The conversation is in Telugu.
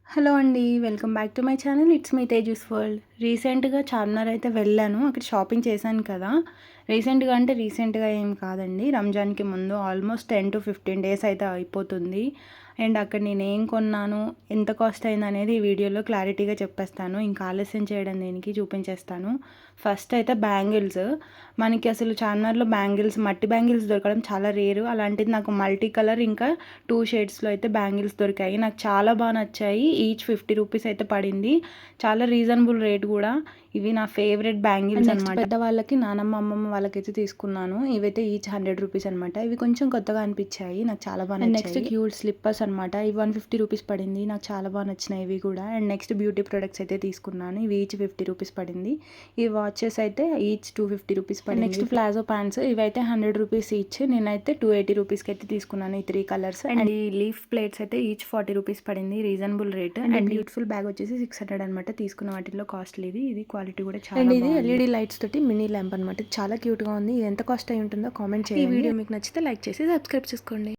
హలో అండి. Welcome back to my channel. It's me Tejas world. రీసెంట్‌గా చార్మినార్ అయితే వెళ్ళాను. అక్కడ షాపింగ్ చేశాను కదా! రీసెంట్‌గా ఏం కాదండి. రంజాన్‌కి ముందు ఆల్మోస్ట్ 10-15 డేస్ అయితే అయిపోతుంది. అండ్ అక్కడ నేనేం కొన్నాను, ఎంత కాస్ట్ అయిందనేది ఈ వీడియోలో క్లారిటీగా చెప్పేస్తాను. ఇంకా ఆలస్యం చేయడం దేనికి చూపించేస్తాను. ఫస్ట్ అయితే బ్యాంగిల్స్. మనకి అసలు చార్మినార్‌లో మట్టి బ్యాంగిల్స్ దొరకడం చాలా రేరు. అలాంటిది నాకు మల్టీ కలర్ ఇంకా 2 షేడ్స్‌లో అయితే బ్యాంగిల్స్ దొరికాయి. నాకు చాలా బాగా నచ్చాయి. ఈచ్ 50 రూపీస్ అయితే పడింది. చాలా రీజనబుల్ రేట్ కూడా. ఇవి నా ఫేవరెట్ బ్యాంగిల్స్ అనమాట. పెద్దవాళ్ళకి, నానమ్మ, అమ్మమ్మ వాళ్ళకైతే తీసుకున్నాను. ఇవైతే ఈచ్ 100 రూపీస్ అనమాట. ఇవి కొంచెం కొత్తగా అనిపించాయి. నాకు చాలా బాగా నచ్చాయి. నెక్స్ట్ క్యూట్ స్లిప్పర్స్ అనమాట. ఇవి 150 రూపీస్ పడింది. నాకు చాలా బాగా నచ్చినాయి ఇవి కూడా. అండ్ నెక్స్ట్ బ్యూటీ ప్రొడక్ట్స్ అయితే తీసుకున్నాను. ఇవి ఈచ్ 50 రూపీస్ పడింది. ఈ వాచెస్ అయితే ఈచ్ 250 రూపీస్ పడింది. నెక్స్ట్ ప్లాజో ప్యాంట్స్ ఇవైతే 100 రూపీస్ ఈచ్. నేనైతే 280 రూపీస్కి అయితే తీసుకున్నాను ఈ 3 కలర్స్. అండ్ ఈ లీఫ్ ప్లేట్స్ అయితే ఈచ్ 40 రూపీస్ పడింది. Reasonable rate. And beautiful bag వచ్చేసి 600 అనమాట. తీసుకున్న వాటిల్లో కాస్ట్లీది. ఇది క్వాలిటీ కూడా చాలా బాగుంది. ఇది ఎల్ఈడి లైట్స్ తోటి మినీ ల్యాంప్ అనమాట. చాలా క్యూట్గా ఉంది. ఇది ఎంత కాస్ట్ అయి ఉంటుందో కామెంట్ చేయండి. ఈ వీడియో మీకు నచ్చితే లైక్ చేసి సబ్స్క్రైబ్ చేసుకోండి.